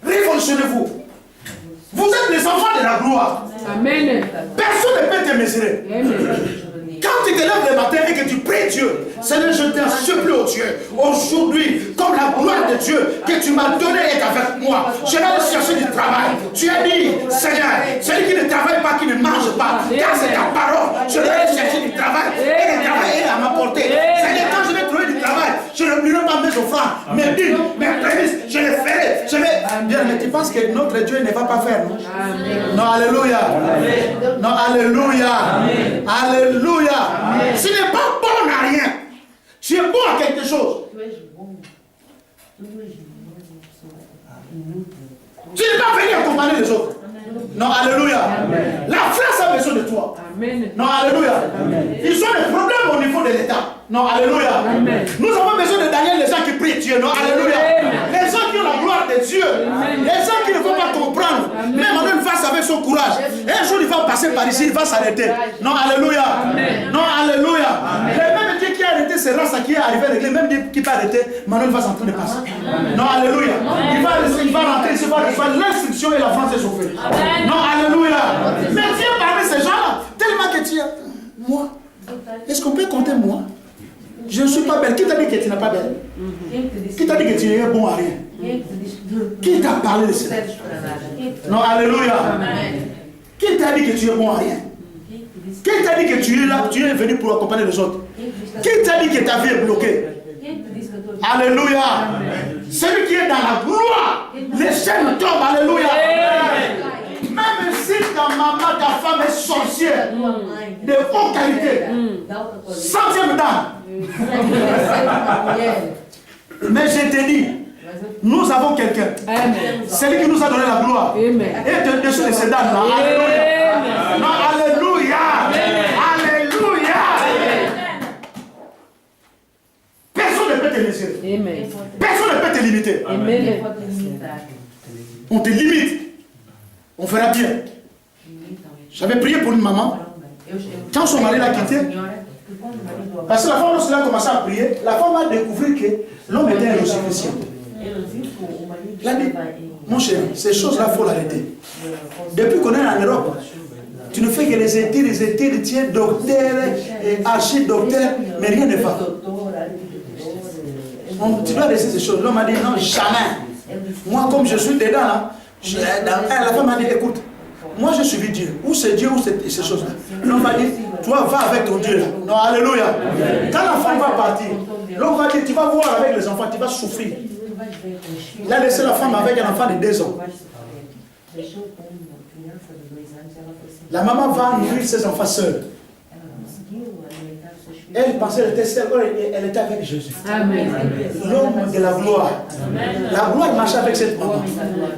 Révolutionnez-vous. Vous êtes les enfants de la gloire. Amen. Personne ne peut te mesurer. Quand tu te lèves le matin et que tu pries Dieu, Seigneur, je t'en supplie au Dieu, aujourd'hui, comme la gloire de Dieu que tu m'as donnée est avec moi, je vais aller chercher du travail. Tu as dit, Seigneur, celui qui ne travaille pas, qui ne mange pas, car c'est ta parole, je vais aller chercher du travail et le travail est à ma portée. Seigneur, quand je vais trouver du travail, je ne plierai pas mes offrandes, mes dîmes, mes prémices, je les ferai. Je vais. Bien, mais tu penses que notre Dieu ne va pas faire, non? Non, alléluia. Non, alléluia. Alléluia. Tu n'es pas bon à rien. Tu es bon à quelque chose. Tu n'es pas venu accompagner les autres. Non, alléluia. La France a besoin de toi. Non, alléluia. Ils ont des problèmes au niveau de l'État. Non, alléluia. Nous avons besoin de Daniel, les gens qui prient Dieu. Non, alléluia. Les gens qui ont la gloire de Dieu. Les gens qui ne vont pas comprendre. Même en une face avec son courage. Et un jour, il va passer par ici, il va s'arrêter. Non, alléluia. Non, alléluia. Le même Dieu qui a arrêté ces races qui est arrivé avec les mêmes Dieu qui peut arrêter, Manuel va s'en train de passer. Non, alléluia. Il va rentrer, il va recevoir l'instruction et la France est sauvée. Non, alléluia. Mais Dieu parmi ces gens-là, tellement que tu as. Moi, est-ce qu'on peut compter moi? Je ne suis pas belle. Qui t'a dit que tu n'es pas belle? Qui t'a dit que tu es bon à rien? Qui t'a parlé de cela? Non, alléluia. Qui t'a dit que tu es bon à rien? Qui t'a dit que tu es là, tu es venu pour accompagner les autres? Qui t'a dit que ta vie est bloquée? Alléluia. Celui qui est dans la gloire, les chaînes tombent. Alléluia. Même si ta maman, ta femme est sorcière, de haute qualité, centième dame. Mais je te dis, nous avons quelqu'un. Celui qui nous a donné la gloire. Et au-dessus de ces dames-là. Alléluia. Non, alléluia. Alléluia. Personne ne peut te laisser. Personne ne peut te limiter. On te limite. On fera bien. J'avais prié pour une maman. Quand son mari l'a quitté, parce que la femme, lorsqu'elle a commencé à prier, la femme a découvert que l'homme était un logicien. Elle a dit, mon cher, ces choses-là, il faut l'arrêter. Depuis qu'on est en Europe, tu ne fais que les études, tu es docteur, archi-docteur, mais rien ne va. Tu dois laisser ces choses. L'homme a dit, non, jamais. Moi, comme je suis dedans, là, la femme m'a dit, écoute, moi j'ai suivi Dieu. Où c'est Dieu, où c'est ces choses-là? L'homme m'a dit, toi va avec ton Dieu là. Non, alléluia. Quand la femme va partir, l'homme va dire, tu vas voir avec les enfants, tu vas souffrir. Il a laissé la femme avec un enfant de 2 ans. La maman va nourrir ses enfants seule. Elle pensait qu'elle était seule, elle était avec Jésus. L'homme de la gloire. La gloire marchait avec cette maman.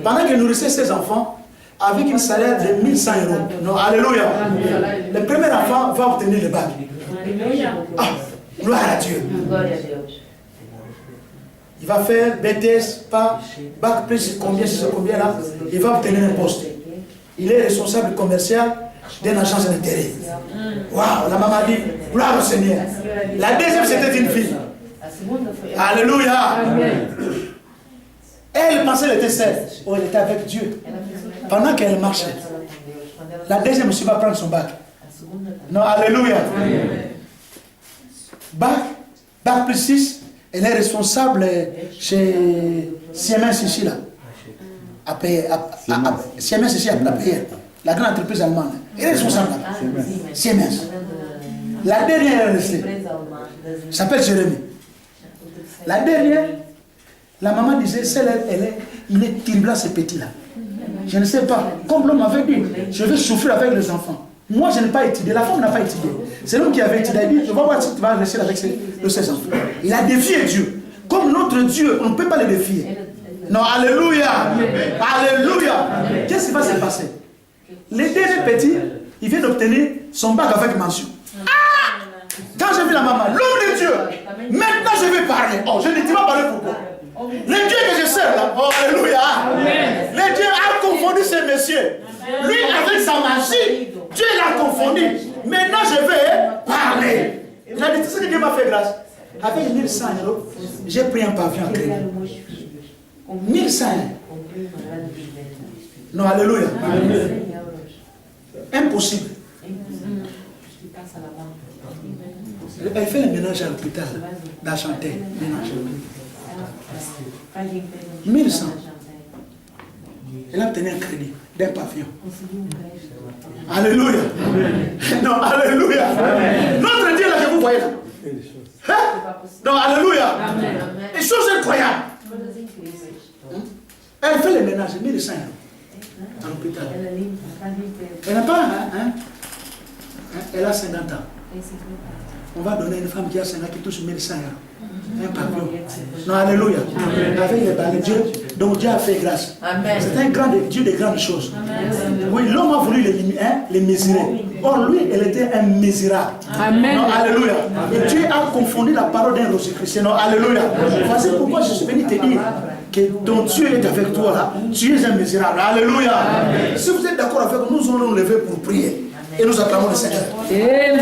Pendant qu'elle nourrissait ses enfants, avec une salaire de 1100 €. Non, alléluia. Le premier enfant va obtenir le bac. Ah, gloire à Dieu. Il va faire BTS, pas bac plus combien là, il va obtenir un poste. Il est responsable commercial d'une agence d'intérêt. Waouh, la maman dit, gloire au Seigneur. La deuxième, c'était une fille. Alléluia. Elle pensait qu'elle était seule. Oh, elle était avec Dieu. Pendant qu'elle marchait, la deuxième aussi va prendre son bac. Non, alléluia. Bac plus 6, elle est responsable chez Siemens ici là. À payer. Siemens ici à payer. La grande entreprise allemande. Elle est responsable là. Siemens. La dernière est restée. S'appelle Jérémie. La dernière, la maman disait, il est terrible ce petit là. Je ne sais pas. Comme l'homme avait dit, je vais souffrir avec les enfants. Moi, je n'ai pas étudié. La femme n'a pas étudié. C'est l'homme qui avait étudié. Il dit, tu vas voir si tu vas rester avec ses enfants. Il a défié Dieu. Comme notre Dieu, on ne peut pas le défier. Non, alléluia. Alléluia. Qu'est-ce qui va se passer? Les derniers petits, il vient d'obtenir son bac avec mention. Ah! Quand j'ai vu la maman, l'homme de Dieu, maintenant je vais parler. Oh, je ne dis pas parler pourquoi. Le Dieu que je sers là, oh, alléluia. Le Dieu a confondu ces messieurs. Lui, avec sa magie, Dieu l'a confondu. Maintenant, je vais parler. Il a dit, tout ce que Dieu m'a fait grâce. Avec 1100 euros, j'ai pris un pavillon en crédit. 1100. Non, alléluia. Impossible. Elle fait le ménage à l'hôpital d'Argenteuil. 1100. Elle a obtenu un crédit d'un pavillon. Alléluia. Non, alléluia. Notre Dieu là que vous voyez là. Hein? Non, alléluia. Les choses incroyables. Elle fait le ménage, 1100 euros. À l'hôpital. Elle n'a pas, hein? Elle a 50 ans. On va donner une femme qui a 50 ans qui touche 1100 euros. Un pavillon. Non, alléluia. Avec les balles, Dieu, donc Dieu a fait grâce. C'est un grand Dieu de grandes choses. Oui, l'homme a voulu les mesurer. Or, lui, elle était immesurable. Amen. Non, alléluia. Et Dieu a confondu la parole d'un Rosicrucien. Non, alléluia. Voici pourquoi je suis venu te dire que ton Dieu est avec toi là. Tu es immesurable. Alléluia. Amen. Si vous êtes d'accord avec nous, nous allons nous lever pour prier. Et nous acclamons le Seigneur. Amen.